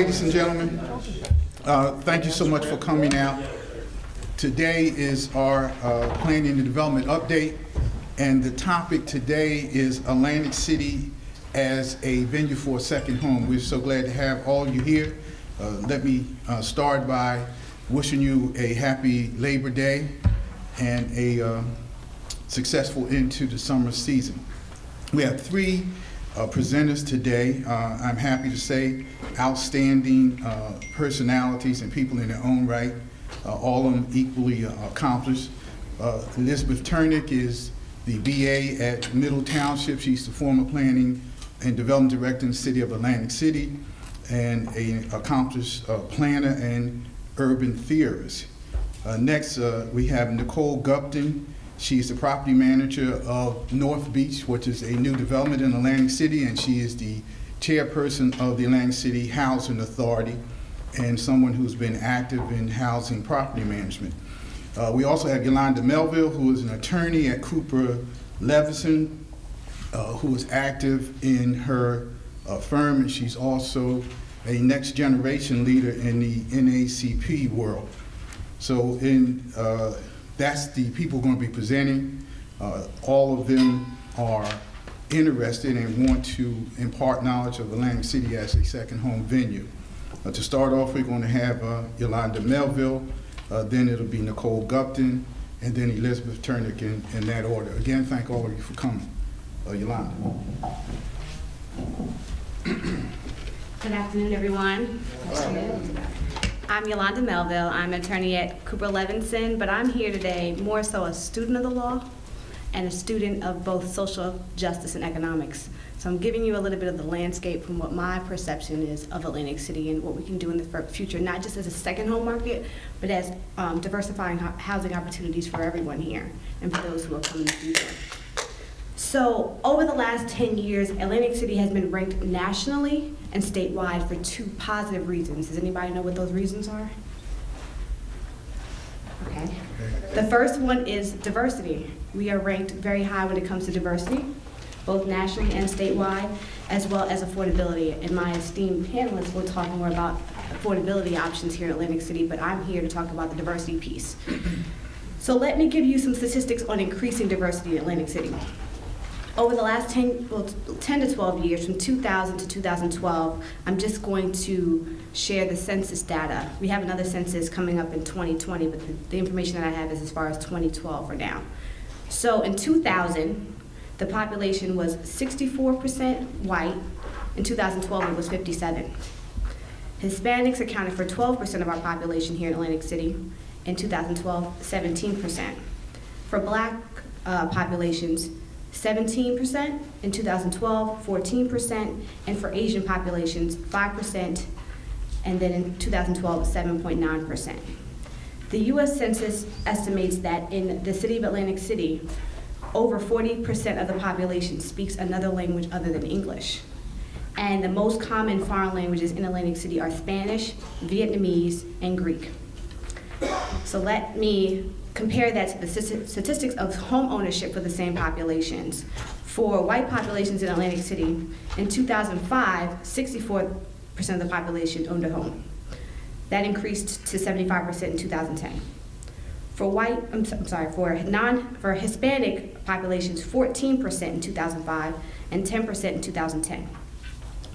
ladies and gentlemen. Thank you so much for coming out. Today is our planning and development update, and the topic today is Atlantic City as a venue for a second home. We're so glad to have all you here. Let me start by wishing you a happy Labor Day and a successful end to the summer season. We have three presenters today. I'm happy to say outstanding personalities and people in their own right, all of them equally accomplished. Elizabeth Turnick is the BA at Middle Township. She's the former planning and development director in the city of Atlantic City and an accomplished planner and urban theorist. Next, we have Nicole Gupton. She's the property manager of North Beach, which is a new development in Atlantic City, and she is the chairperson of the Atlantic City Housing Authority and someone who's been active in housing property management. We also have Yolanda Melville, who is an attorney at Cooper Leveson, who is active in her firm, and she's also a next generation leader in the NACP world. So that's the people going to be presenting. All of them are interested and want to impart knowledge of Atlantic City as a second home venue. To start off, we're going to have Yolanda Melville, then it'll be Nicole Gupton, and then Elizabeth Turnick in that order. Again, thank all of you for coming. Yolanda. Good afternoon, everyone. I'm Yolanda Melville. I'm an attorney at Cooper Leveson, but I'm here today more so a student of the law and a student of both social justice and economics. So I'm giving you a little bit of the landscape from what my perception is of Atlantic City and what we can do in the future, not just as a second home market, but as diversifying housing opportunities for everyone here and for those who are coming in the future. So over the last 10 years, Atlantic City has been ranked nationally and statewide for two positive reasons. Does anybody know what those reasons are? Okay. The first one is diversity. We are ranked very high when it comes to diversity, both nationally and statewide, as well as affordability. And my esteemed panelists will talk more about affordability options here in Atlantic City, but I'm here to talk about the diversity piece. So let me give you some statistics on increasing diversity in Atlantic City. Over the last 10 to 12 years, from 2000 to 2012, I'm just going to share the census data. We have another census coming up in 2020, but the information that I have is as far as 2012 for now. So in 2000, the population was 64% white. In 2012, it was 57%. Hispanics accounted for 12% of our population here in Atlantic City. In 2012, 17%. For Black populations, 17%, in 2012, 14%, and for Asian populations, 5%, and then in 2012, 7.9%. The U.S. Census estimates that in the city of Atlantic City, over 40% of the population speaks another language other than English. And the most common foreign languages in Atlantic City are Spanish, Vietnamese, and Greek. So let me compare that to the statistics of home ownership for the same populations. For white populations in Atlantic City, in 2005, 64% of the population owned a home. That increased to 75% in 2010. For Hispanic populations, 14% in 2005 and 10% in 2010.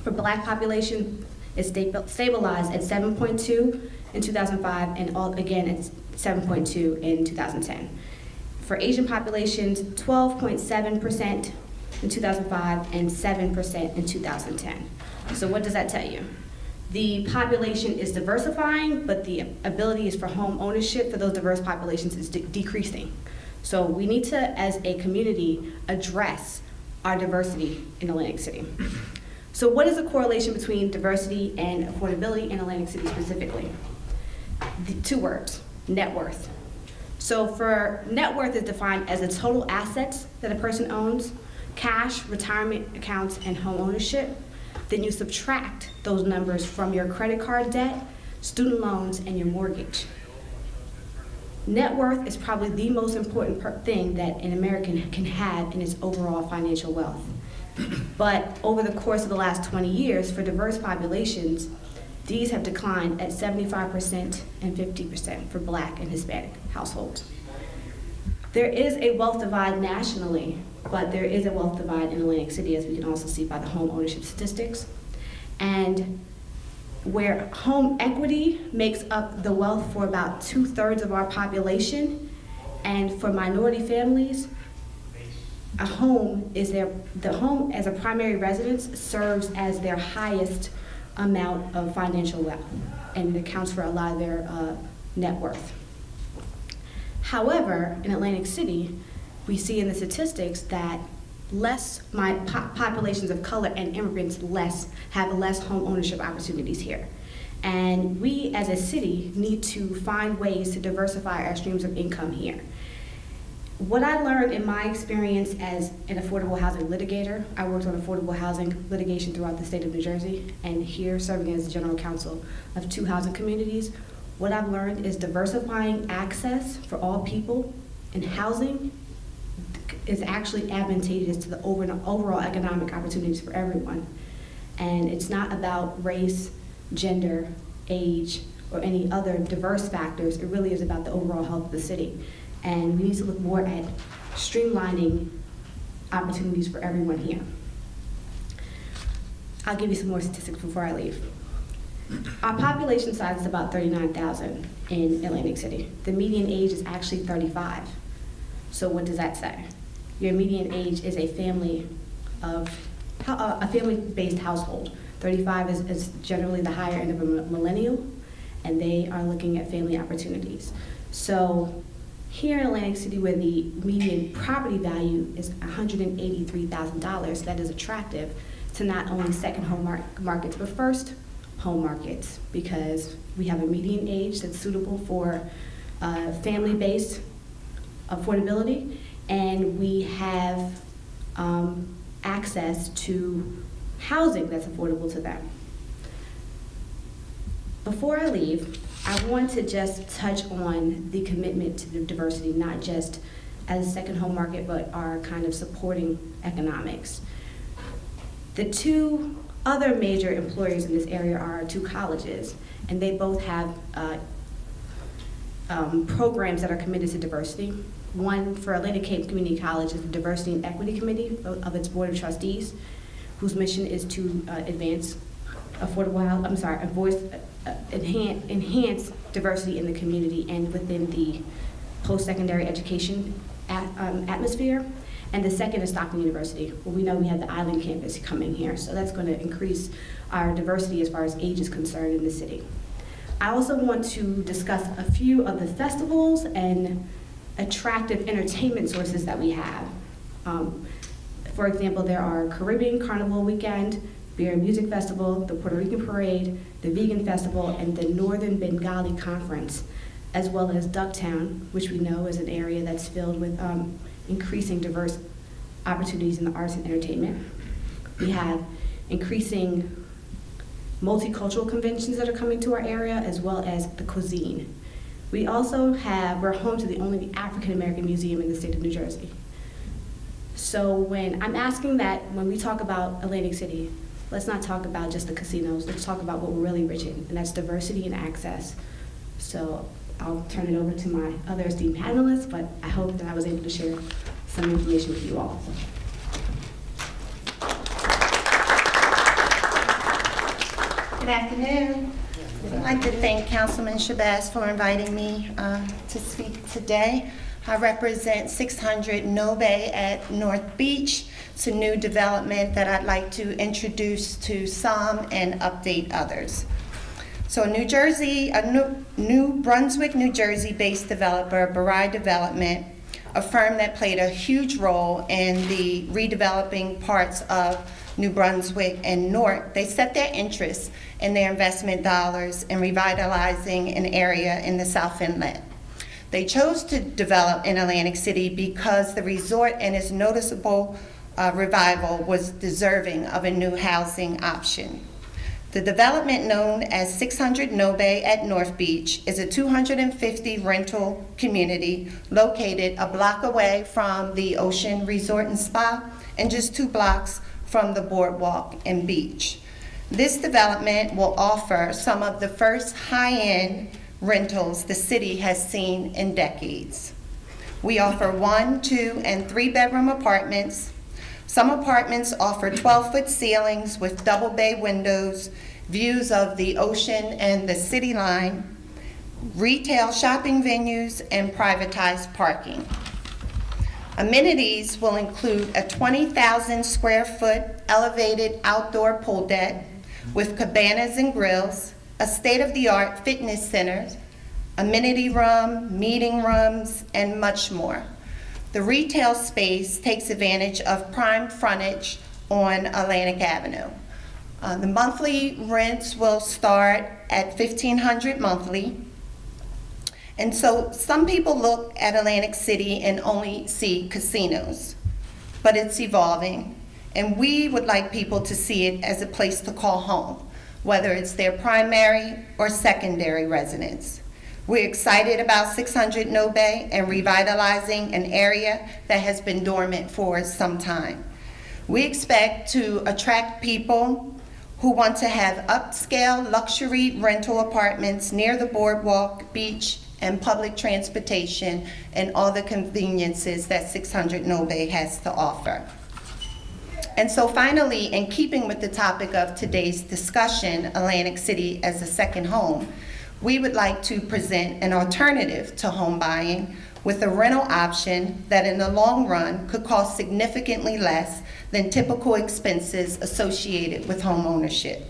For Black population, it's stabilized at 7.2 in 2005 and again it's 7.2 in 2010. For Asian populations, 12.7% in 2005 and 7% in 2010. So what does that tell you? The population is diversifying, but the ability is for home ownership for those diverse populations is decreasing. So we need to, as a community, address our diversity in Atlantic City. So what is the correlation between diversity and affordability in Atlantic City specifically? The two words, net worth. So for net worth is defined as the total assets that a person owns, cash, retirement accounts, and home ownership. Then you subtract those numbers from your credit card debt, student loans, and your mortgage. Net worth is probably the most important thing that an American can have in his overall financial wealth. But over the course of the last 20 years, for diverse populations, These have declined at 75% and 50% for Black and Hispanic households. There is a wealth divide nationally, but there is a wealth divide in Atlantic City, as we can also see by the home ownership statistics. And where home equity makes up the wealth for about 2/3 of our population, and for minority families, the home as a primary residence serves as their highest amount of financial wealth, and it accounts for a lot of their net worth. However, in Atlantic City, we see in the statistics that populations of color and immigrants have less home ownership opportunities here. And we as a city need to find ways to diversify our streams of income here. What I learned in my experience as an affordable housing litigator, I worked on affordable housing litigation throughout the state of New Jersey, and here serving as the general counsel of 2 housing communities. What I've learned is diversifying access for all people in housing is actually advantageous to the overall economic opportunities for everyone. And it's not about race, gender, age, or any other diverse factors. It really is about the overall health of the city. And we need to look more at streamlining opportunities for everyone here. I'll give you some more statistics before I leave. Our population size is about 39,000 in Atlantic City. The median age is actually 35. So what does that say? Your median age is a family-based household. 35 is generally the higher end of a millennial, and they are looking at family opportunities. So here in Atlantic City, where the median property value is $183,000, that is attractive to not only second home markets, but first home markets, because we have a median age that's suitable for family-based affordability, and we have access to housing that's affordable to them. Before I leave, I want to just touch on the commitment to the diversity, not just as a second home market, but our kind of supporting economics. The 2 other major employers in this area are our 2 colleges, and they both have programs that are committed to diversity. One for Atlantic Cape Community College is the Diversity and Equity Committee of its Board of Trustees, whose mission is to enhance diversity in the community and within the post-secondary education atmosphere. And the second is Stockton University, where we know we have the Island campus coming here, so that's going to increase our diversity as far as age is concerned in the city. I also want to discuss a few of the festivals and attractive entertainment sources that we have. For example, there are Caribbean Carnival Weekend, Beer and Music Festival, the Puerto Rican Parade, the Vegan Festival, and the Northern Bengali Conference, as well as Ducktown, which we know is an area that's filled with increasing diverse opportunities in the arts and entertainment. We have increasing multicultural conventions that are coming to our area, as well as the cuisine. We're home to the only African American museum in the state of New Jersey. So when I'm asking that, when we talk about Atlantic City, let's not talk about just the casinos, let's talk about what we're really rich in, and that's diversity and access. So I'll turn it over to my other esteemed panelists, but I hope that I was able to share some information with you all. Good afternoon. I'd like to thank Councilman Shabazz for inviting me to speak today. I represent 600 No Bay at North Beach. It's a new development that I'd like to introduce to some and update others. So New Brunswick, New Jersey-based developer, Barai Development, a firm that played a huge role in the redeveloping parts of New Brunswick and Newark, they set their interests in their investment dollars in revitalizing an area in the South Inlet. They chose to develop in Atlantic City because the resort and its noticeable revival was deserving of a new housing option. The development, known as 600 No Bay at North Beach, is a 250 rental community located a block away from the Ocean Resort and Spa and just 2 blocks from the boardwalk and beach. This development will offer some of the first high-end rentals the city has seen in decades. We offer 1, 2, and 3-bedroom apartments. Some apartments offer 12-foot ceilings with double bay windows, views of the ocean and the city line, retail shopping venues, and privatized parking. Amenities will include a 20,000 square foot elevated outdoor pool deck with cabanas and grills, a state-of-the-art fitness center, amenity room, meeting rooms, and much more. The retail space takes advantage of prime frontage on Atlantic Avenue. The monthly rents will start at $1,500 monthly. And so some people look at Atlantic City and only see casinos, but it's evolving. And we would like people to see it as a place to call home, whether it's their primary or secondary residence. We're excited about 600 Nobay and revitalizing an area that has been dormant for some time. We expect to attract people who want to have upscale luxury rental apartments near the boardwalk, beach, and public transportation, and all the conveniences that 600 Nobay has to offer. And so finally, in keeping with the topic of today's discussion, Atlantic City as a second home, we would like to present an alternative to home buying with a rental option that in the long run could cost significantly less than typical expenses associated with home ownership.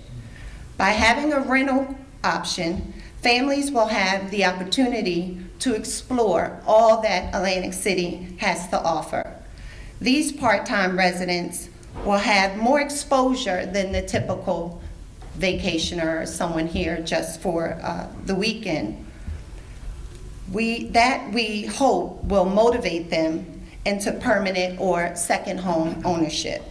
By having a rental option, families will have the opportunity to explore all that Atlantic City has to offer. These part-time residents will have more exposure than the typical vacationer or someone here just for the weekend. We hope will motivate them into permanent or second home ownership.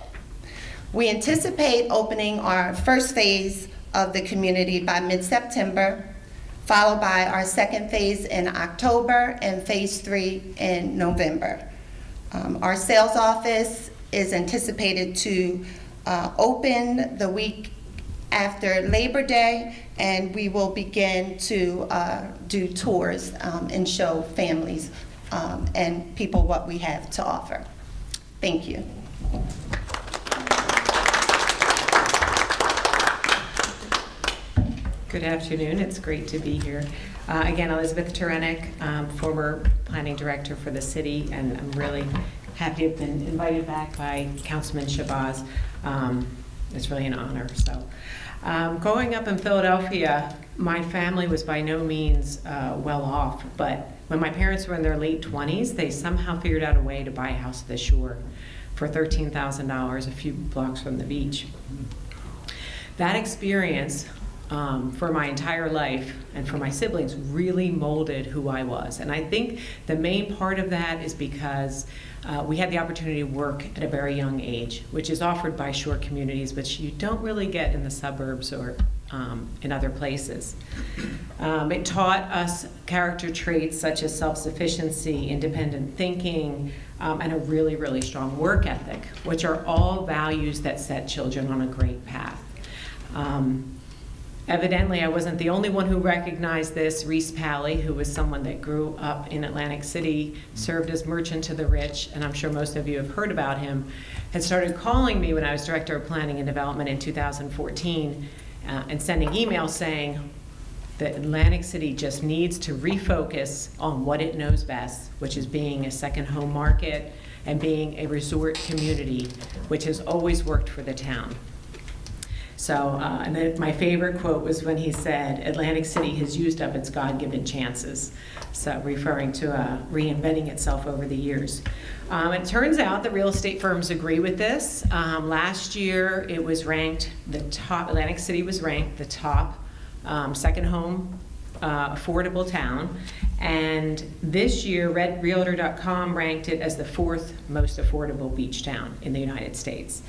We anticipate opening our first phase of the community by mid-September, followed by our second phase in October and phase 3 in November. Our sales office is anticipated to open the week after Labor Day, and we will begin to do tours and show families and people what we have to offer. Thank you. Good afternoon. It's great to be here. Again, Elizabeth Terenik, former planning director for the city, and I'm really happy to have been invited back by Councilman Shabazz. It's really an honor. So, growing up in Philadelphia, my family was by no means well off, but when my parents were in their late 20s, they somehow figured out a way to buy a house at the shore for $13,000 a few blocks from the beach. That experience for my entire life and for my siblings really molded who I was. And I think the main part of that is because we had the opportunity to work at a very young age, which is offered by shore communities, which you don't really get in the suburbs or in other places. It taught us character traits such as self-sufficiency, independent thinking, and a really, really strong work ethic, which are all values that set children on a great path. Evidently, I wasn't the only one who recognized this. Reese Pally, who was someone that grew up in Atlantic City, served as merchant to the rich, and I'm sure most of you have heard about him, had started calling me when I was director of planning and development in 2014 and sending emails saying that Atlantic City just needs to refocus on what it knows best, which is being a second home market and being a resort community, which has always worked for the town. So, and then my favorite quote was when he said, Atlantic City has used up its God-given chances. So referring to reinventing itself over the years. It turns out that real estate firms agree with this. Last year, it was ranked the top, Atlantic City was ranked the top second home affordable town. And this year, RedRealtor.com ranked it as the 4th most affordable beach town in the United States.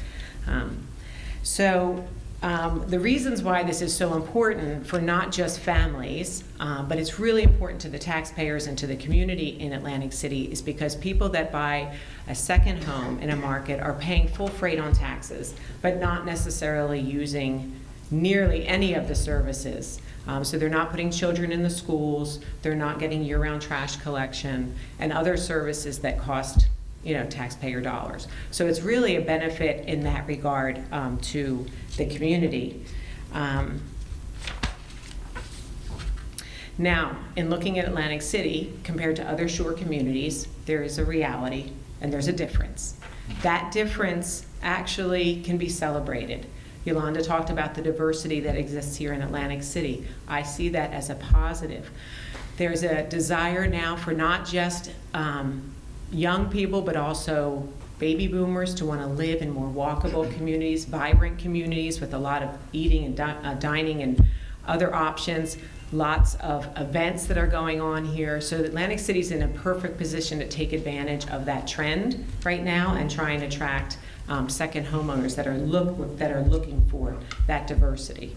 The reasons why this is so important for not just families, but it's really important to the taxpayers and to the community in Atlantic City is because people that buy a second home in a market are paying full freight on taxes, but not necessarily using nearly any of the services. So they're not putting children in the schools, they're not getting year-round trash collection, and other services that cost, taxpayer dollars. So it's really a benefit in that regard to the community. Now, in looking at Atlantic City compared to other shore communities, there is a reality and there's a difference. That difference actually can be celebrated. Yolanda talked about the diversity that exists here in Atlantic City. I see that as a positive. There's a desire now for not just young people, but also baby boomers to want to live in more walkable communities, vibrant communities with a lot of eating and dining and other options, lots of events that are going on here. So Atlantic City's in a perfect position to take advantage of that trend right now and try and attract second homeowners that are looking for that diversity.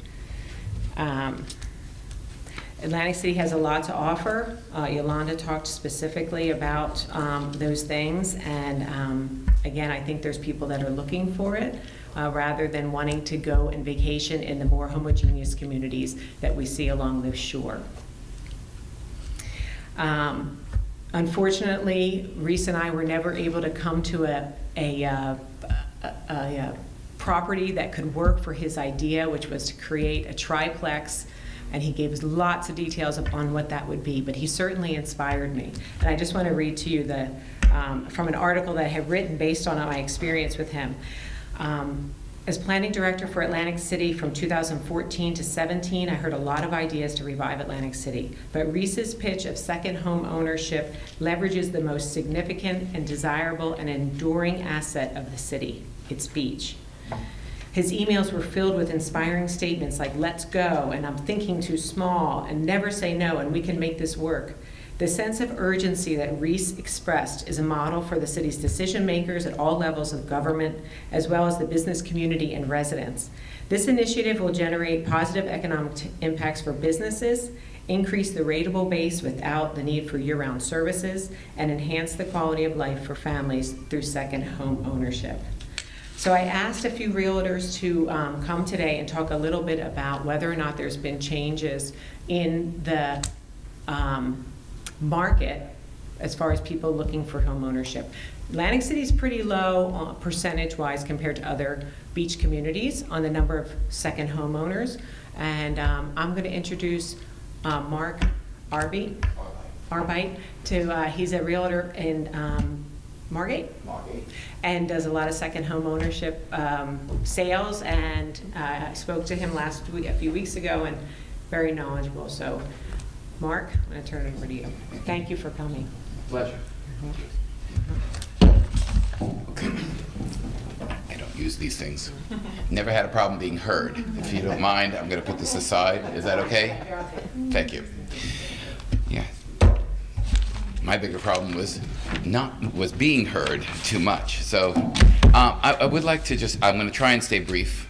Atlantic City has a lot to offer. Yolanda talked specifically about those things, and again, I think there's people that are looking for it rather than wanting to go and vacation in the more homogeneous communities that we see along the shore. Unfortunately, Reese and I were never able to come to a property that could work for his idea, which was to create a triplex, and he gave us lots of details on what that would be, but he certainly inspired me. And I just want to read to you from an article that I have written based on my experience with him. As planning director for Atlantic City from 2014 to 17, I heard a lot of ideas to revive Atlantic City, but Reese's pitch of second home ownership leverages the most significant and desirable and enduring asset of the city, its beach. His emails were filled with inspiring statements like, "Let's go," and "I'm thinking too small," and "Never say no," and "We can make this work." The sense of urgency that Reese expressed is a model for the city's decision makers at all levels of government, as well as the business community and residents. This initiative will generate positive economic impacts for businesses, increase the rateable base without the need for year-round services, and enhance the quality of life for families through second home ownership. So I asked a few realtors to come today and talk a little bit about whether or not there's been changes in the market as far as people looking for home ownership. Atlantic City is pretty low percentage-wise compared to other beach communities on the number of second homeowners. And I'm going to introduce Mark Arbite to, he's a realtor in Margate, and does a lot of second home ownership sales, and I spoke to him a few weeks ago, and very knowledgeable. So Mark, I'm going to turn it over to you. Thank you for coming. Pleasure. Okay. I don't use these things. Never had a problem being heard. If you don't mind, I'm going to put this aside. Is that okay? Thank you. Yeah. My bigger problem was being heard too much. So I would like to I'm going to try and stay brief.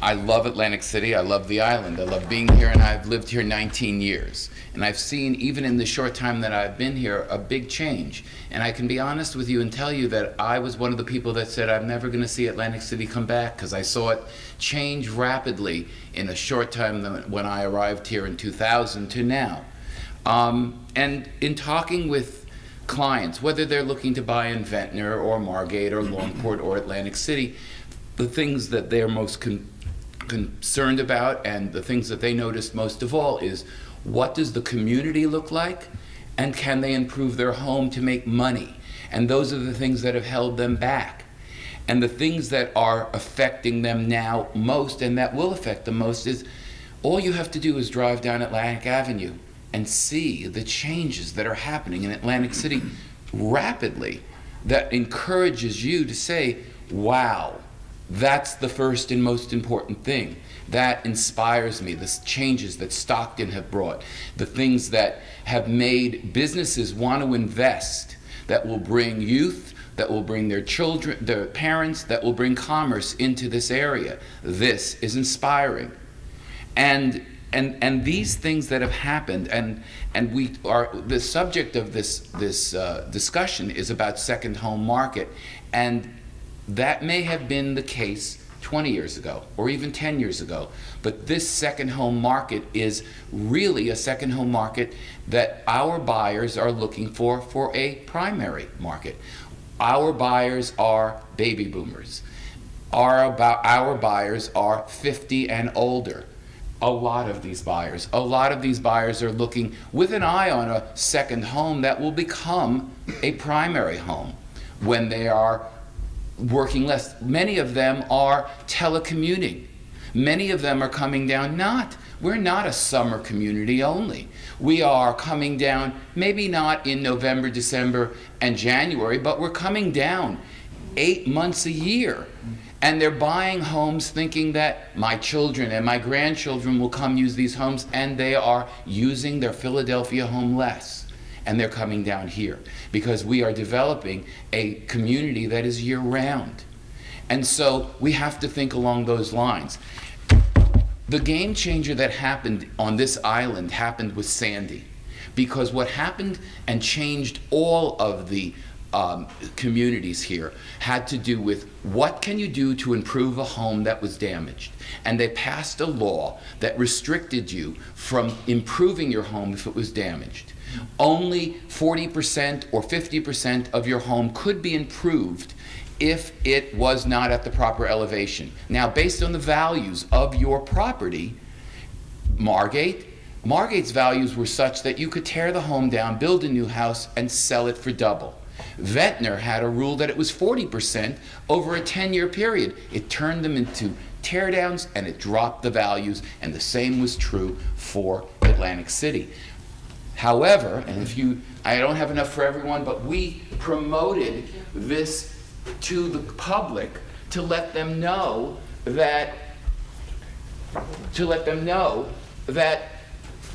I love Atlantic City. I love the island. I love being here, and I've lived here 19 years. And I've seen, even in the short time that I've been here, a big change. And I can be honest with you and tell you that I was one of the people that said I'm never going to see Atlantic City come back, because I saw it change rapidly in a short time when I arrived here in 2000 to now. And in talking with clients, whether they're looking to buy in Ventnor or Margate or Longport or Atlantic City, the things that they're most concerned about and the things that they noticed most of all is, what does the community look like, and can they improve their home to make money? And those are the things that have held them back. And the things that are affecting them now most, and that will affect them most, is all you have to do is drive down Atlantic Avenue and see the changes that are happening in Atlantic City rapidly, that encourages you to say, wow, that's the first and most important thing. That inspires me, the changes that Stockton have brought, the things that have made businesses want to invest, that will bring youth, that will bring their children, their parents, that will bring commerce into this area. This is inspiring. And these things that have happened, and we are, the subject of this discussion is about second home market, and that may have been the case 20 years ago, or even 10 years ago. But this second home market is really a second home market that our buyers are looking for a primary market. Our buyers are baby boomers. Our buyers are 50 and older. A lot of these buyers are looking with an eye on a second home that will become a primary home when they are working less. Many of them are telecommuting. Many of them are coming down we're not a summer community only. We are coming down, maybe not in November, December, and January, but we're coming down 8 months a year. And they're buying homes thinking that my children and my grandchildren will come use these homes, and they are using their Philadelphia home less. And they're coming down here because we are developing a community that is year-round. And so we have to think along those lines. The game changer that happened on this island happened with Sandy, because what happened and changed all of the communities here had to do with what can you do to improve a home that was damaged. And they passed a law that restricted you from improving your home if it was damaged. Only 40% or 50% of your home could be improved if it was not at the proper elevation. Now, based on the values of your property, Margate's values were such that you could tear the home down, build a new house, and sell it for double. Ventnor had a rule that it was 40% over a 10-year period. It turned them into teardowns and it dropped the values, and the same was true for Atlantic City. However, I don't have enough for everyone, but we promoted this to the public to let them know that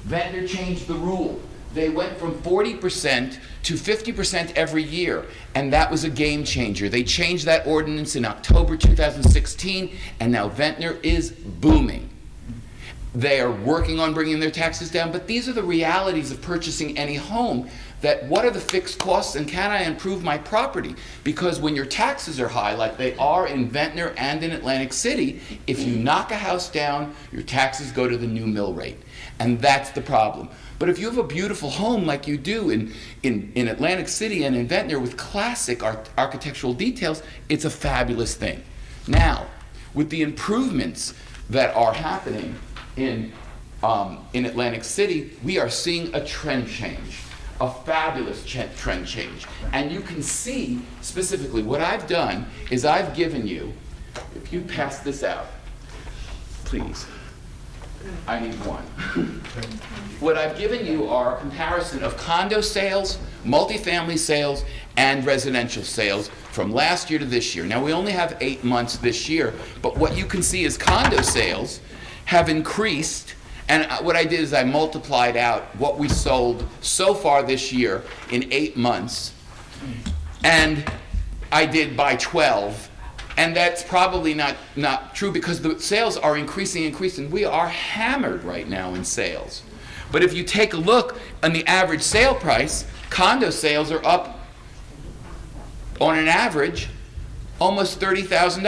Ventnor changed the rule. They went from 40% to 50% every year, and that was a game changer. They changed that ordinance in October 2016, and now Ventnor is booming. They are working on bringing their taxes down, but these are the realities of purchasing any home. That what are the fixed costs, and can I improve my property? Because when your taxes are high, like they are in Ventnor and in Atlantic City, if you knock a house down, your taxes go to the new mill rate. And that's the problem. But if you have a beautiful home like you do in Atlantic City and in Ventnor with classic architectural details, it's a fabulous thing. Now, with the improvements that are happening in Atlantic City, we are seeing a trend change. A fabulous trend change. And you can see specifically what I've done is I've given you, if you pass this out, please. I need one. What I've given you are a comparison of condo sales, multifamily sales, and residential sales from last year to this year. Now, we only have 8 months this year, but what you can see is condo sales have increased. And what I did is I multiplied out what we sold so far this year in 8 months, and I did by 12. And that's probably not true because the sales are increasing. We are hammered right now in sales. But if you take a look on the average sale price, condo sales are up on an average almost $30,000,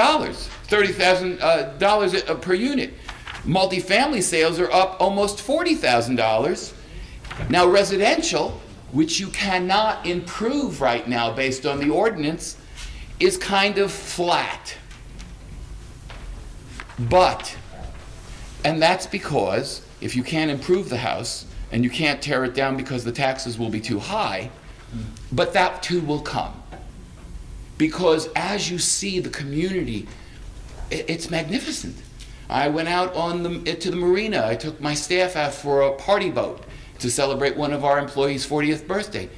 $30,000 per unit. Multifamily sales are up almost $40,000. Now residential, which you cannot improve right now based on the ordinance, is kind of flat. And that's because if you can't improve the house and you can't tear it down because the taxes will be too high, but that too will come. Because as you see the community, it's magnificent. I went out to the marina. I took my staff out for a party boat to celebrate one of our employees' 40th birthday.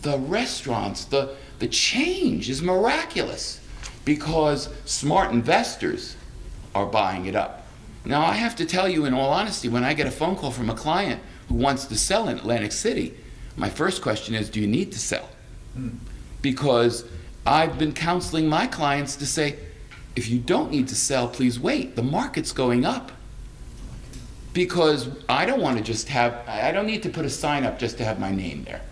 The restaurants, the change is miraculous because smart investors are buying it up. Now, I have to tell you in all honesty, when I get a phone call from a client who wants to sell in Atlantic City, my first question is, do you need to sell? Because I've been counseling my clients to say, if you don't need to sell, please wait. The market's going up. Because I don't want to I don't need to put a sign up just to have my name there.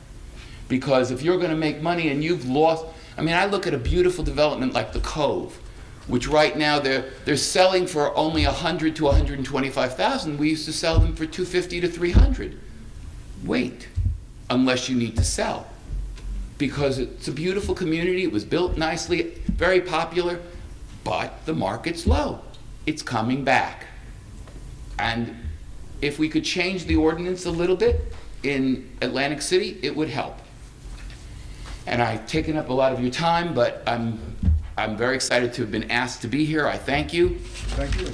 Because if you're going to make money and you've lost, I look at a beautiful development like the Cove, which right now they're selling for only 100 to 125,000. We used to sell them for 250 to 300. Wait, unless you need to sell, because it's a beautiful community. It was built nicely, very popular, but the market's low. It's coming back. And if we could change the ordinance a little bit in Atlantic City, it would help. And I've taken up a lot of your time, but I'm very excited to have been asked to be here. I thank you. Thank you.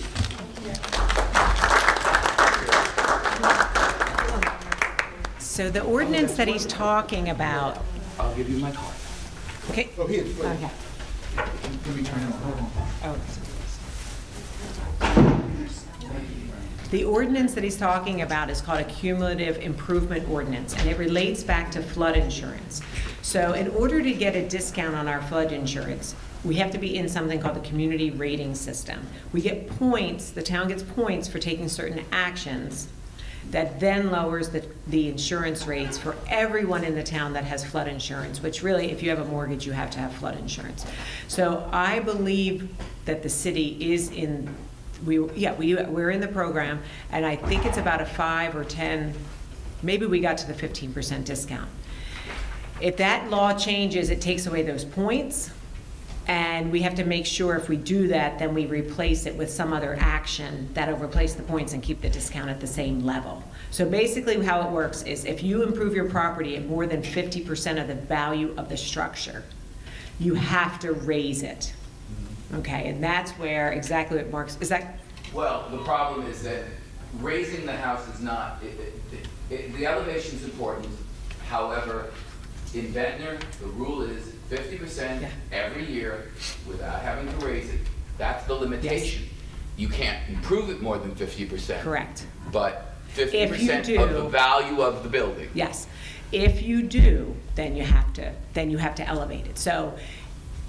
So the ordinance that he's talking about, I'll give you my card. okay, Oh, here, wait. okay. Let me turn it on. Oh. The ordinance that he's talking about is called a cumulative improvement ordinance, and it relates back to flood insurance. So in order to get a discount on our flood insurance, we have to be in something called the community rating system. We get points, the town gets points for taking certain actions that then lowers the insurance rates for everyone in the town that has flood insurance, which really, if you have a mortgage, you have to have flood insurance. So I believe that the city is in, we're in the program, and I think it's about a 5 or 10, maybe we got to the 15% discount. If that law changes, it takes away those points, and we have to make sure if we do that, then we replace it with some other action that'll replace the points and keep the discount at the same level. So basically how it works is if you improve your property at more than 50% of the value of the structure, you have to raise it. Okay, and that's where exactly what Mark's, is that? Well, the problem is that raising the house is not, the elevation is important. However, in Ventnor, the rule is 50% every year without having to raise it. That's the limitation. Yes. You can't improve it more than 50%. Correct. But If you 50% of the do- value of the building. Yes. If you do, then you have to elevate it. So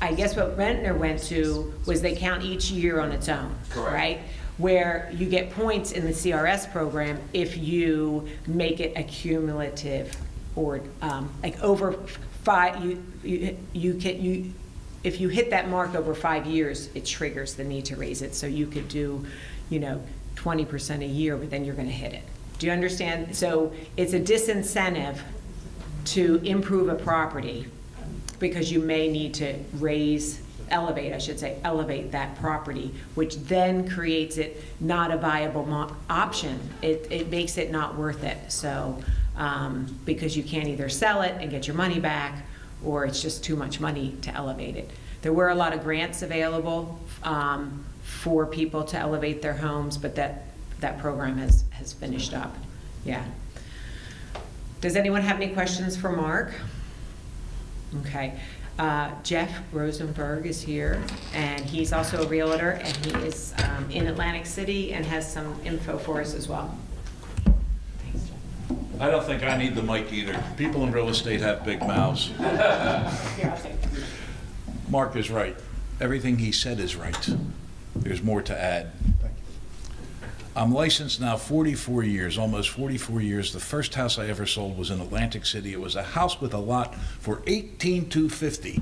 I guess what Ventnor went to was they count each year on its own. Correct. Right? Where you get points in the CRS program if you make it a cumulative or like over 5, if you hit that mark over 5 years, it triggers the need to raise it. So you could do, 20% a year, but then you're going to hit it. Do you understand? So it's a disincentive to improve a property because you may need to elevate that property, which then creates it not a viable option. It makes it not worth it. So, because you can't either sell it and get your money back, or it's just too much money to elevate it. There were a lot of grants available for people to elevate their homes, but that program has finished up. Yeah. Does anyone have any questions for Mark? Okay. Jeff Rosenberg is here, and he's also a realtor, and he is in Atlantic City and has some info for us as well. Thanks, Jeff. I don't think I need the mic either. People in real estate have big mouths. Here, I'll take it. Mark is right. Everything he said is right. There's more to add. I'm licensed now 44 years, almost 44 years. The first house I ever sold was in Atlantic City. It was a house with a lot for $18,250.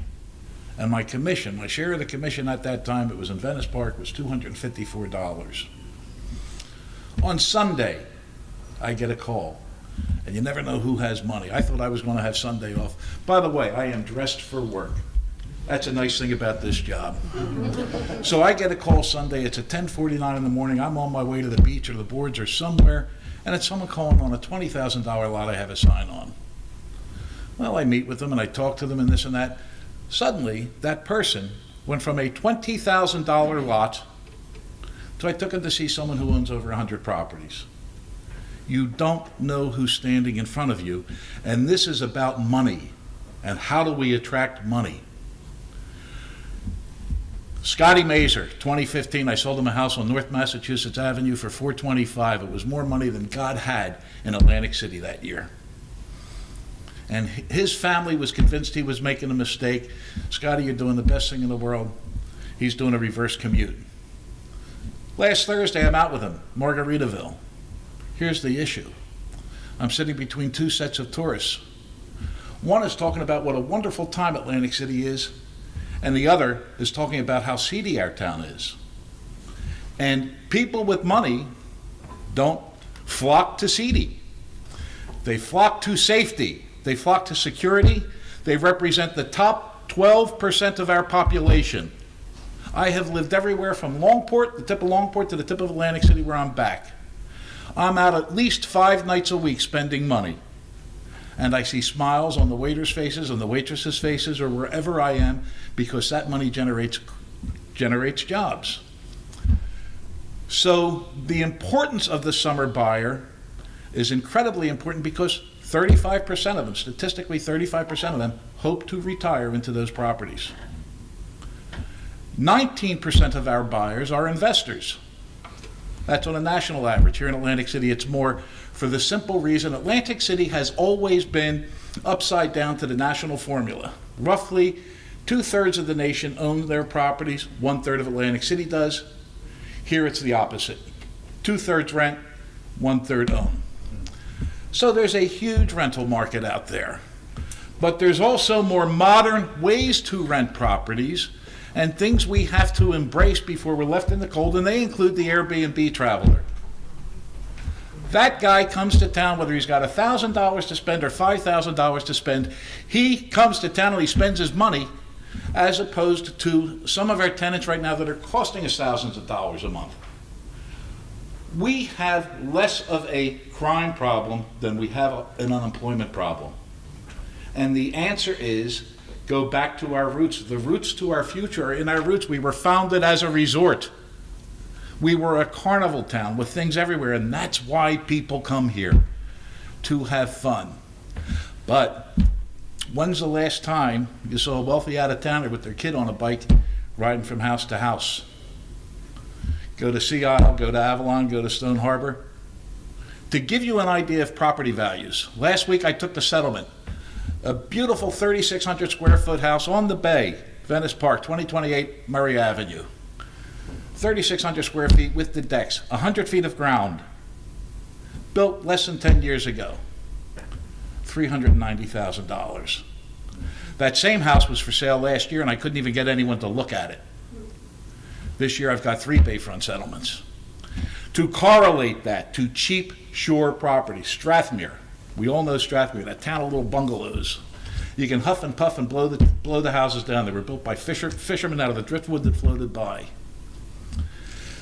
And my commission, my share of the commission at that time, it was in Venice Park, was $254. On Sunday, I get a call. And you never know who has money. I thought I was going to have Sunday off. By the way, I am dressed for work. That's a nice thing about this job. So I get a call Sunday. It's at 10:49 in the morning. I'm on my way to the beach or the boards or somewhere, and it's someone calling on a $20,000 lot I have a sign on. Well, I meet with them and I talk to them and this and that. Suddenly, that person went from a $20,000 lot to I took him to see someone who owns over 100 properties. You don't know who's standing in front of you, and this is about money. And how do we attract money? Scotty Mazer, 2015, I sold him a house on North Massachusetts Avenue for $425. It was more money than God had in Atlantic City that year. And his family was convinced he was making a mistake. Scotty, you're doing the best thing in the world. He's doing a reverse commute. Last Thursday, I'm out with him, Margaritaville. Here's the issue. I'm sitting between two sets of tourists. One is talking about what a wonderful time Atlantic City is, and the other is talking about how seedy our town is. And people with money don't flock to seedy. They flock to safety. They flock to security. They represent the top 12% of our population. I have lived everywhere from Longport, the tip of Longport, to the tip of Atlantic City, where I'm back. I'm out at least 5 nights a week spending money. And I see smiles on the waiters' faces, on the waitresses' faces, or wherever I am, because that money generates jobs. So the importance of the summer buyer is incredibly important, because 35% of them, statistically 35% of them, hope to retire into those properties. 19% of our buyers are investors. That's on a national average. Here in Atlantic City, it's more, for the simple reason Atlantic City has always been upside down to the national formula. Roughly 2/3 of the nation own their properties, 1/3 of Atlantic City does. Here it's the opposite. 2/3 rent, 1/3 own. So there's a huge rental market out there. But there's also more modern ways to rent properties and things we have to embrace before we're left in the cold, and they include the Airbnb traveler. That guy comes to town, whether he's got $1,000 to spend or $5,000 to spend, he comes to town and he spends his money, as opposed to some of our tenants right now that are costing us thousands of dollars a month. We have less of a crime problem than we have an unemployment problem. And the answer is, go back to our roots. The roots to our future are in our roots. We were founded as a resort. We were a carnival town with things everywhere, and that's why people come here, to have fun. But when's the last time you saw a wealthy out-of-towner with their kid on a bike riding from house to house? Go to Sea Isle, go to Avalon, go to Stone Harbor. To give you an idea of property values, last week I took the Settlement, a beautiful 3,600 square foot house on the bay, Venice Park, 2028 Murray Avenue. 3,600 square feet with the decks, 100 feet of ground, built less than 10 years ago, $390,000. That same house was for sale last year and I couldn't even get anyone to look at it. This year I've got 3 bayfront settlements. To correlate that to cheap shore property, Strathmere. We all know Strathmere, that town of little bungalows. You can huff and puff and blow the houses down. They were built by fishermen out of the driftwood that floated by.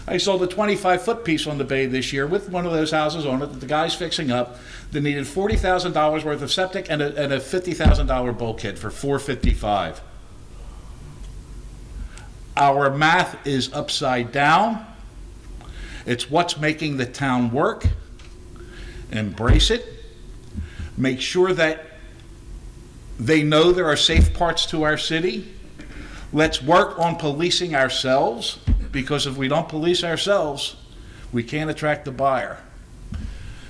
I sold a 25-foot piece on the bay this year with one of those houses on it that the guy's fixing up that needed $40,000 worth of septic and a $50,000 bulkhead for $455,000. Our math is upside down. It's what's making the town work. Embrace it. Make sure that they know there are safe parts to our city. Let's work on policing ourselves, because if we don't police ourselves, we can't attract the buyer.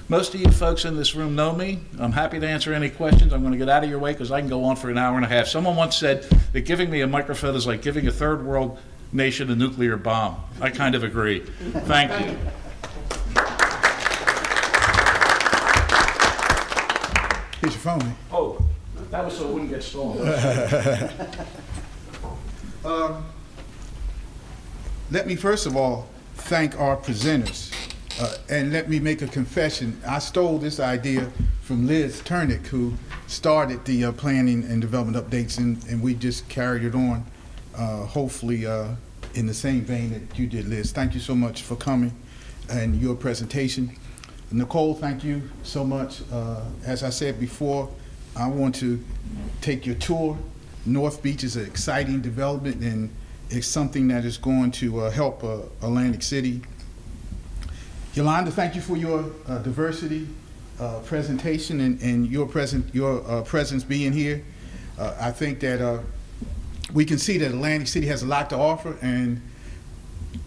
Most of you folks in this room know me. I'm happy to answer any questions. I'm going to get out of your way because I can go on for an hour and a half. Someone once said that giving me a microphone is like giving a third world nation a nuclear bomb. I kind of agree. Thank you. Here's your phone. Oh, that was so it wouldn't get stolen. Let me first of all thank our presenters. And let me make a confession. I stole this idea from Liz Turnick, who started the planning and development updates, and we just carried it on, hopefully in the same vein that you did, Liz. Thank you so much for coming and your presentation. Nicole, thank you so much. As I said before, I want to take your tour. North Beach is an exciting development, and it's something that is going to help Atlantic City. Yolanda, thank you for your diversity presentation and your presence being here. I think that we can see that Atlantic City has a lot to offer, and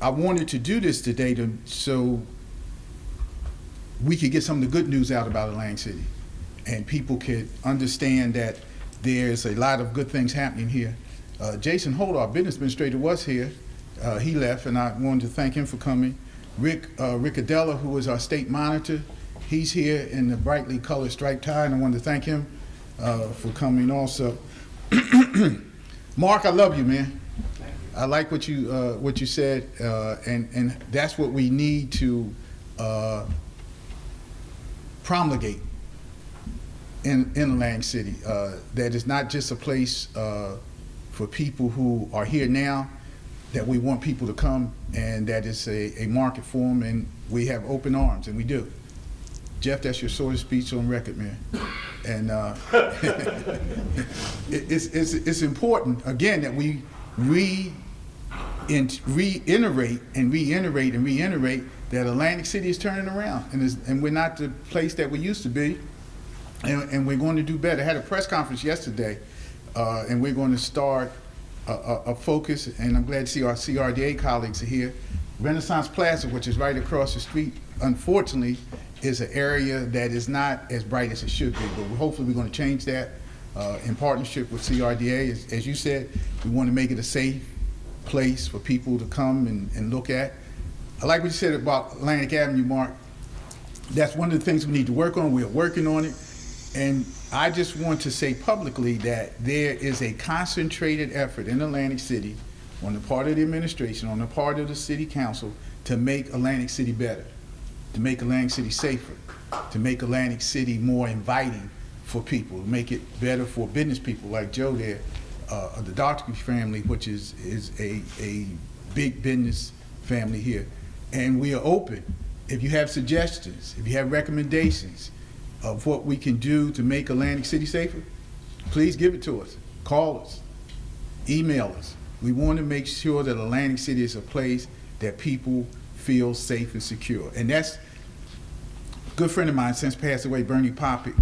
I wanted to do this today so we could get some of the good news out about Atlantic City, and people could understand that there's a lot of good things happening here. Jason Holt, our business administrator, was here. He left, and I wanted to thank him for coming. Rick Adella, who is our state monitor, he's here in the brightly colored striped tie, and I wanted to thank him for coming also. Mark, I love you, man. I like what you said, and that's what we need to promulgate in Atlantic City. That is not just a place for people who are here now, that we want people to come, and that is a market for them, and we have open arms, and we do. Jeff, that's your sort of speech on record, man. And it's important, again, that we reiterate that Atlantic City is turning around, and we're not the place that we used to be, and we're going to do better. I had a press conference yesterday, and we're going to start a focus, and I'm glad to see our CRDA colleagues are here. Renaissance Plaza, which is right across the street, unfortunately, is an area that is not as bright as it should be, but hopefully we're going to change that in partnership with CRDA. As you said, we want to make it a safe place for people to come and look at. I like what you said about Atlantic Avenue, Mark. That's one of the things we need to work on. We're working on it. And I just want to say publicly that there is a concentrated effort in Atlantic City on the part of the administration, on the part of the city council, to make Atlantic City better, to make Atlantic City safer, to make Atlantic City more inviting for people, to make it better for business people like Joe there, the Doctor family, which is a big business family here. And we are open. If you have suggestions, if you have recommendations of what we can do to make Atlantic City safer, please give it to us. Call us, email us. We want to make sure that Atlantic City is a place that people feel safe and secure. And that's a good friend of mine since passed away, Bernie Popick.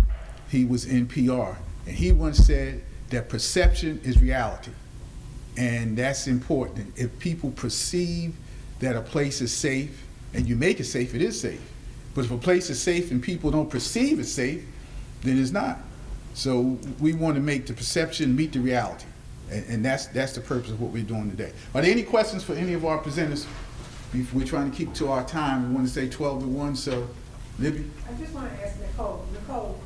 He was in PR, and he once said that perception is reality. And that's important. If people perceive that a place is safe, and you make it safe, it is safe. But if a place is safe and people don't perceive it safe, then it's not. So we want to make the perception meet the reality. And that's the purpose of what we're doing today. Are there any questions for any of our presenters? We're trying to keep to our time. We want to say 12 to 1, so Libby? I just want to ask Nicole. Nicole,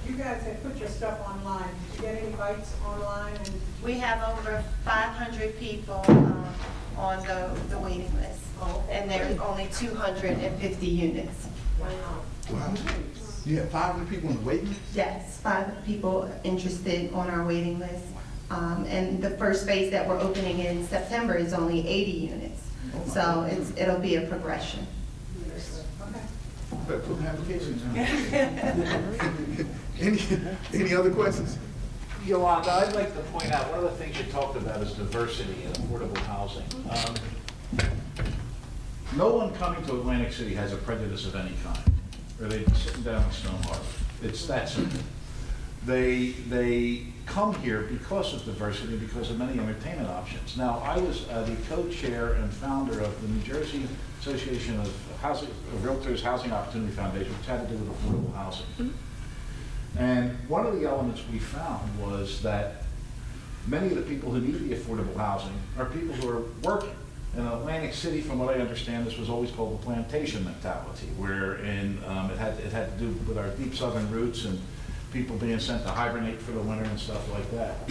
you guys have put your stuff online. Did you get any bites online? And We have over 500 people on the waiting list, and there's only 250 units. Wow. You have 500 people on the waiting list? Yes, 5 people interested on our waiting list. And the first phase that we're opening in September is only 80 units. So it'll be a progression. Better put an application in. Any other questions? Yolanda, I'd like to point out, one of the things you talked about is diversity and affordable housing. No one coming to Atlantic City has a prejudice of any kind, or they'd be sitting down in Stone Harbor. It's that simple. They come here because of diversity, because of many entertainment options. Now, I was the co-chair and founder of the New Jersey Association of Realtors Housing Opportunity Foundation, which had to do with affordable housing. And one of the elements we found was that many of the people who need the affordable housing are people who are working. In Atlantic City, from what I understand, this was always called the plantation mentality, wherein it had to do with our deep southern roots and people being sent to hibernate for the winter and stuff like that.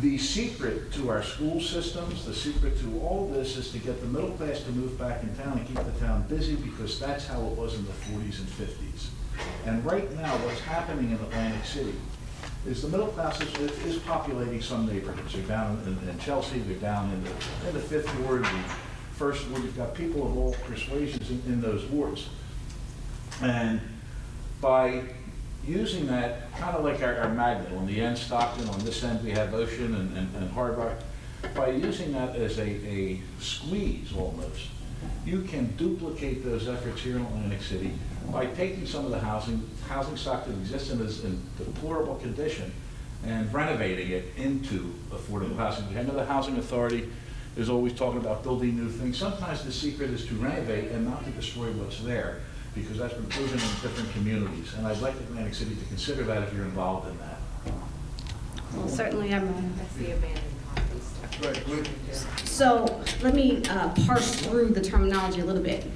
The secret to our school systems, the secret to all this is to get the middle class to move back in town and keep the town busy, because that's how it was in the 40s and 50s. And right now, what's happening in Atlantic City is the middle class is populating some neighborhoods. They're down in Chelsea, they're down in the 5th Ward, the 1st Ward. You've got people of all persuasions in those wards. And by using that, kind of like our magnet, on the end Stockton, on this end we have Ocean and Hard Rock, by using that as a squeeze almost, you can duplicate those efforts here in Atlantic City by taking some of the housing stock that exists in deplorable condition and renovating it into affordable housing. I know the Housing Authority is always talking about building new things. Sometimes the secret is to renovate and not to destroy what's there, because that's been proven in different communities. And I'd like Atlantic City to consider that if you're involved in that. Well, certainly I'm. That's the abandoned copies. Right, good. So let me parse through the terminology a little bit.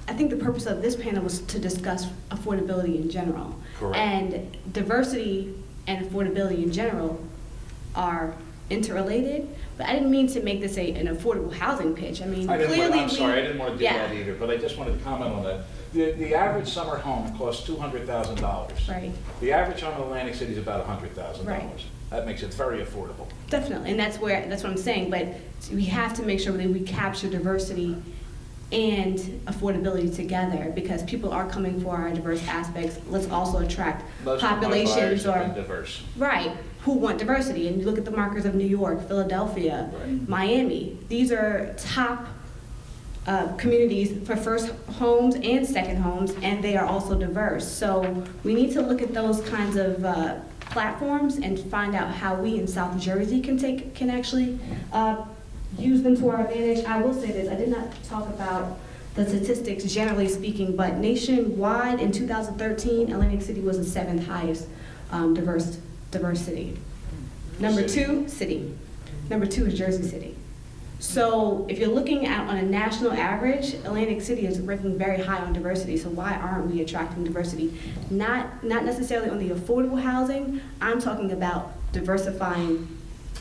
I think the purpose of this panel was to discuss affordability in general. Correct. And diversity and affordability in general are interrelated, but I didn't mean to make this an affordable housing pitch. I mean, I didn't clearly want, I'm sorry, I didn't want to do yeah. that either, but I just wanted to comment on that. The average summer home costs $200,000. Right. The average home in Atlantic City is about $100,000. Right. That makes it very affordable. Definitely, and that's what I'm saying, but we have to make sure that we capture diversity and affordability together, because people are coming for our diverse aspects. Let's also attract Most of my populations buyers have or, been diverse. right, who want diversity. And you look at the markers of New York, Philadelphia, Right. Miami. These are top communities for first homes and second homes, and they are also diverse. So we need to look at those kinds of platforms and find out how we in South Jersey can actually use them to our advantage. I will say this, I did not talk about the statistics generally speaking, but nationwide in 2013, Atlantic City was the 7th highest diverse city. Number 2, city. Number 2 is Jersey City. So if you're looking at on a national average, Atlantic City is ranking very high on diversity. So why aren't we attracting diversity? Not necessarily on the affordable housing. I'm talking about diversifying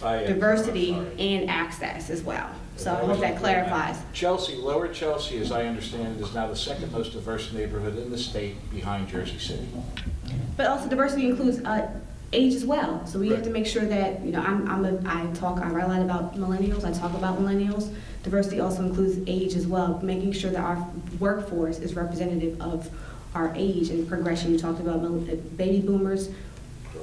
diversity and access as well. So I hope that clarifies. Chelsea, Lower Chelsea, as I understand it, is now the second most diverse neighborhood in the state behind Jersey City. But also diversity includes age as well. So we have to make sure that, you know, I write a lot about millennials, I talk about millennials. Diversity also includes age as well, making sure that our workforce is representative of our age and progression. You talked about baby boomers,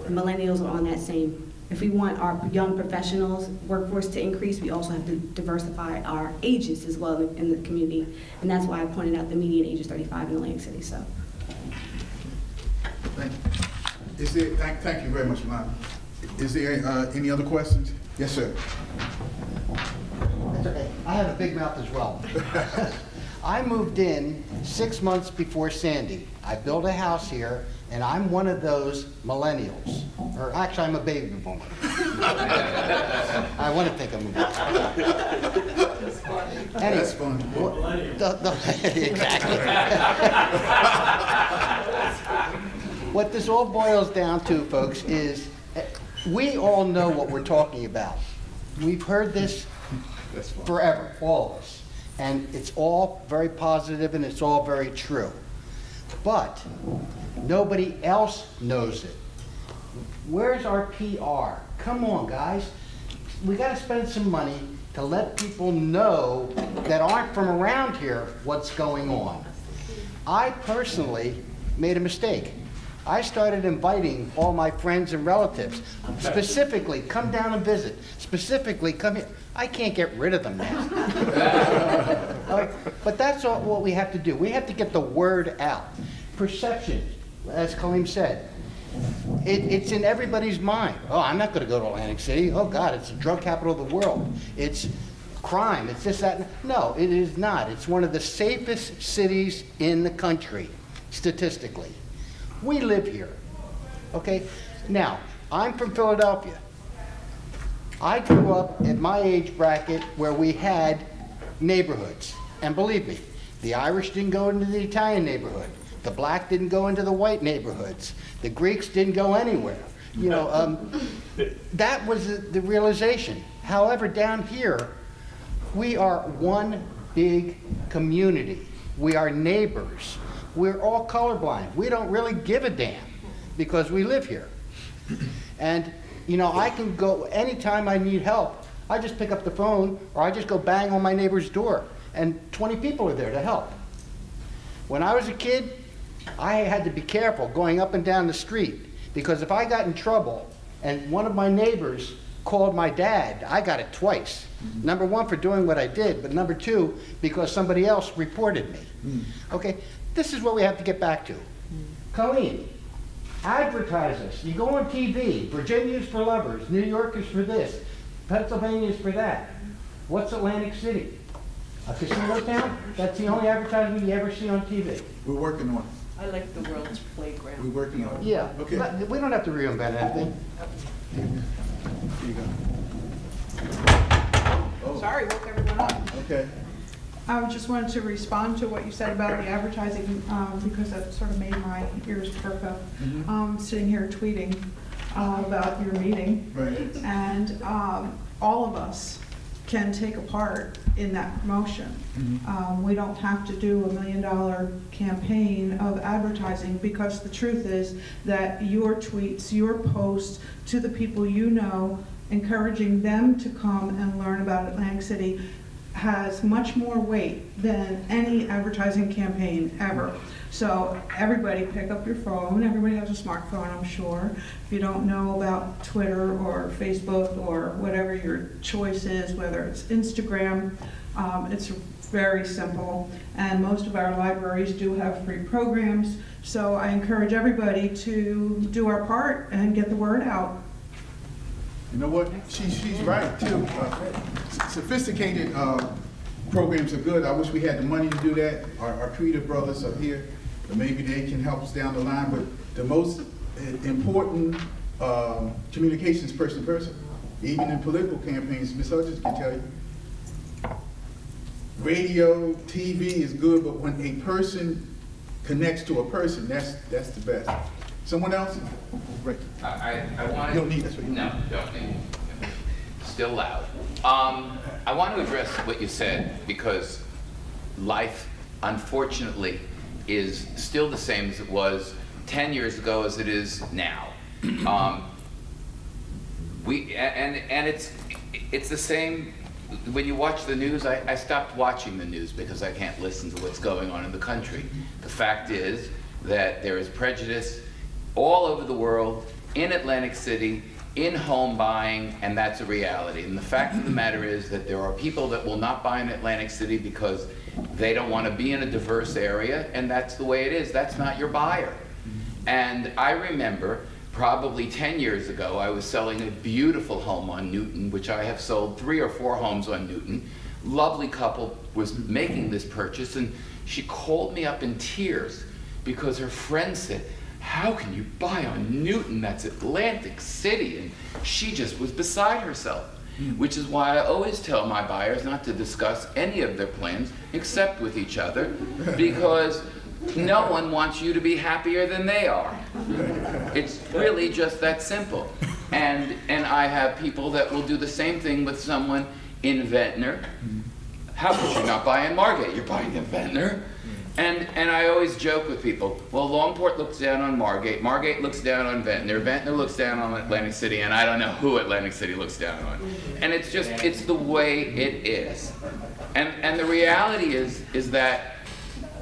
millennials are on that same. If we want our young professionals workforce to increase, we also have to diversify our ages as well in the community. And that's why I pointed out the median age is 35 in Atlantic City, so. Thank you. Thank you very much, Melania. Is there any other questions? Yes, sir. That's okay. I have a big mouth as well. I moved in 6 months before Sandy. I built a house here, and I'm one of those millennials. Or actually, I'm a baby boomer. I want to think I'm a boomer. Anyway, That's fun. Exactly. What this all boils down to, folks, is we all know what we're talking about. We've heard this forever, all of us. And it's all very positive and it's all very true. But nobody else knows it. Where's our PR? Come on, guys. We got to spend some money to let people know that aren't from around here what's going on. I personally made a mistake. I started inviting all my friends and relatives, specifically, come down and visit, specifically, come here. I can't get rid of them now. But that's what we have to do. We have to get the word out. Perception, as Kaleem said, it's in everybody's mind. Oh, I'm not going to go to Atlantic City. Oh, God, it's the drug capital of the world. It's crime. It's this, that. No, it is not. It's one of the safest cities in the country, statistically. We live here, okay? Now, I'm from Philadelphia. I grew up in my age bracket where we had neighborhoods. And believe me, the Irish didn't go into the Italian neighborhood. The black didn't go into the white neighborhoods. The Greeks didn't go anywhere. You know, that was the realization. However, down here, we are one big community. We are neighbors. We're all colorblind. We don't really give a damn because we live here. And, you know, I can go anytime I need help. I just pick up the phone or I just go bang on my neighbor's door and 20 people are there to help. When I was a kid, I had to be careful going up and down the street because if I got in trouble and one of my neighbors called my dad, I got it twice. Number one, for doing what I did, but number two, because somebody else reported me. Okay? This is what we have to get back to. Colleen, advertise us. You go on TV. Virginia's for lovers. New York is for this. Pennsylvania's for that. What's Atlantic City? A casino town? That's the only advertisement you ever see on TV. We're working on it. I like the world's playground. We're working on it. Yeah. Okay. But we don't have to reinvent anything. Here you go. Sorry, woke everyone up. Okay. I just wanted to respond to what you said about the advertising, because that sort of made my ears perk up, sitting here tweeting. about your meeting. Right. And all of us can take a part in that promotion. We don't have to do $1 million campaign of advertising, because the truth is that your tweets, your posts to the people you know, encouraging them to come and learn about Atlantic City, has much more weight than any advertising campaign ever. So everybody pick up your phone. Everybody has a smartphone, I'm sure. If you don't know about Twitter or Facebook or whatever your choice is, whether it's Instagram, it's very simple. And most of our libraries do have free programs. So I encourage everybody to do our part and get the word out. You know what? She's right too. Sophisticated programs are good. I wish we had the money to do that. Our Creator brothers are here, but maybe they can help us down the line. But the most important communication is person to person. Even in political campaigns, Ms. Hudgens can tell you. Radio, TV is good, but when a person connects to a person, that's the best. Someone else? Right. I want You don't need this. No, don't need. Still loud. I want to address what you said, because life, unfortunately, is still the same as it was 10 years ago as it is now. It's the same. When you watch the news, I stopped watching the news because I can't listen to what's going on in the country. The fact is that there is prejudice all over the world, in Atlantic City, in home buying, and that's a reality. And the fact of the matter is that there are people that will not buy in Atlantic City because they don't want to be in a diverse area, and that's the way it is. That's not your buyer. And I remember probably 10 years ago, I was selling a beautiful home on Newton, which I have sold 3 or 4 homes on Newton. Lovely couple was making this purchase, and she called me up in tears because her friend said, "How can you buy on Newton? That's Atlantic City." And she just was beside herself, which is why I always tell my buyers not to discuss any of their plans except with each other, because no one wants you to be happier than they are. It's really just that simple. And I have people that will do the same thing with someone in Ventnor. How could you not buy in Margate? You're buying in Ventnor. And I always joke with people, well, Longport looks down on Margate, Margate looks down on Ventnor, Ventnor looks down on Atlantic City, and I don't know who Atlantic City looks down on. And it's just, it's the way it is. And the reality is that,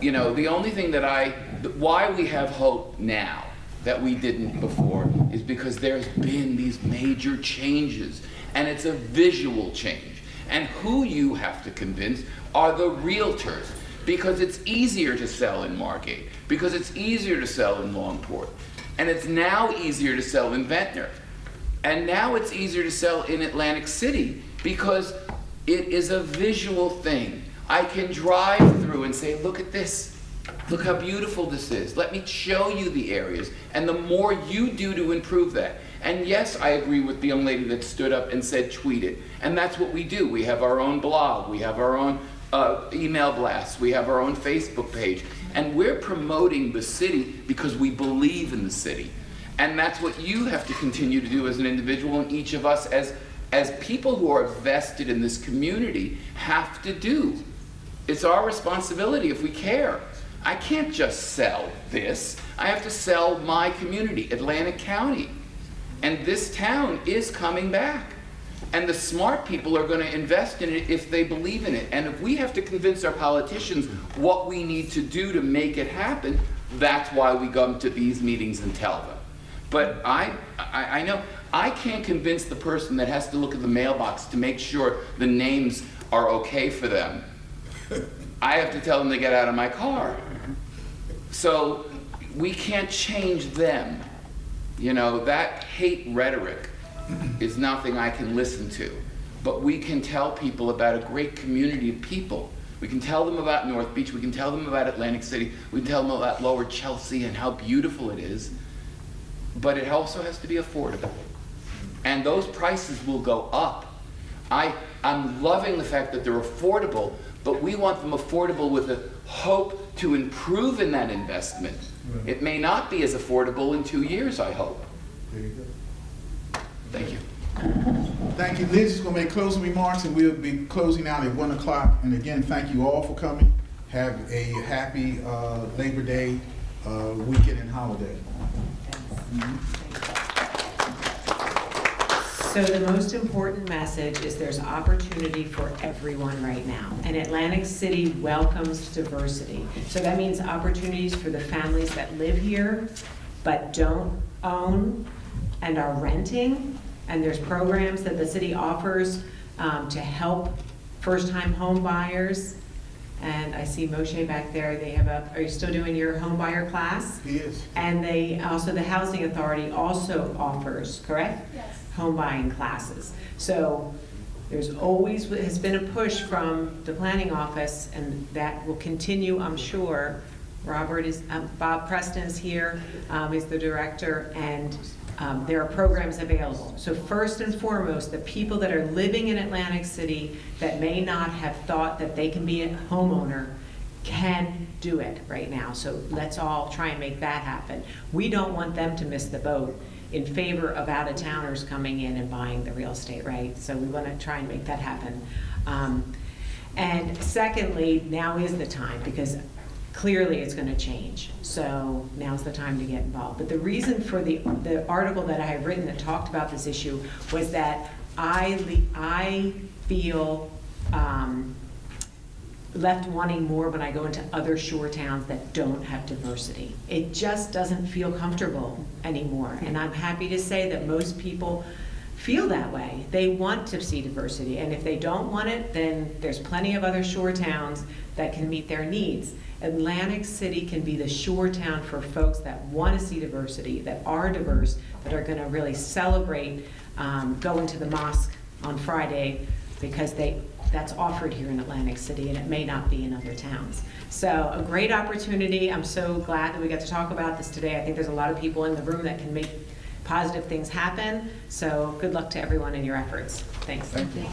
you know, the only thing that why we have hope now that we didn't before is because there's been these major changes, and it's a visual change. And who you have to convince are the realtors. Because it's easier to sell in Margate, because it's easier to sell in Longport, and it's now easier to sell in Ventnor. And now it's easier to sell in Atlantic City because it is a visual thing. I can drive through and say, look at this. Look how beautiful this is. Let me show you the areas. And the more you do to improve that. And yes, I agree with the young lady that stood up and said tweet it. And that's what we do. We have our own blog. We have our own email blasts. We have our own Facebook page. And we're promoting the city because we believe in the city. And that's what you have to continue to do as an individual, and each of us as people who are vested in this community have to do. It's our responsibility if we care. I can't just sell this. I have to sell my community, Atlantic County. And this town is coming back. And the smart people are going to invest in it if they believe in it. And if we have to convince our politicians what we need to do to make it happen, that's why we come to these meetings and tell them. But I know I can't convince the person that has to look at the mailbox to make sure the names are okay for them. I have to tell them to get out of my car. So we can't change them. You know, that hate rhetoric is nothing I can listen to. But we can tell people about a great community of people. We can tell them about North Beach, we can tell them about Atlantic City, we can tell them about Lower Chelsea and how beautiful it is. But it also has to be affordable. And those prices will go up. I'm loving the fact that they're affordable, but we want them affordable with a hope to improve in that investment. It may not be as affordable in 2 years, I hope. There you go. Thank you. Thank you. Liz is going to make closing remarks, and we'll be closing out at 1 o'clock. And again, thank you all for coming. Have a happy Labor Day weekend and holiday. So the most important message is there's opportunity for everyone right now. And Atlantic City welcomes diversity. So that means opportunities for the families that live here but don't own and are renting. And there's programs that the city offers to help first-time home buyers. And I see Moshe back there. They have are you still doing your home buyer class? He is. And they also, the Housing Authority also offers, correct? Yes. Home buying classes. So there's always has been a push from the planning office, and that will continue, I'm sure. Robert is, Bob Preston is here, he's the director, and there are programs available. So first and foremost, the people that are living in Atlantic City that may not have thought that they can be a homeowner can do it right now. So let's all try and make that happen. We don't want them to miss the boat in favor of out-of-towners coming in and buying the real estate, right? So we want to try and make that happen. And secondly, now is the time, because clearly it's going to change. So now's the time to get involved. But the reason for the article that I have written that talked about this issue was that I feel left wanting more when I go into other shore towns that don't have diversity. It just doesn't feel comfortable anymore. And I'm happy to say that most people feel that way. They want to see diversity. And if they don't want it, then there's plenty of other shore towns that can meet their needs. Atlantic City can be the shore town for folks that want to see diversity, that are diverse, that are going to really celebrate going to the mosque on Friday, because that's offered here in Atlantic City, and it may not be in other towns. So a great opportunity. I'm so glad that we got to talk about this today. I think there's a lot of people in the room that can make positive things happen. So good luck to everyone in your efforts. Thanks. Thank you.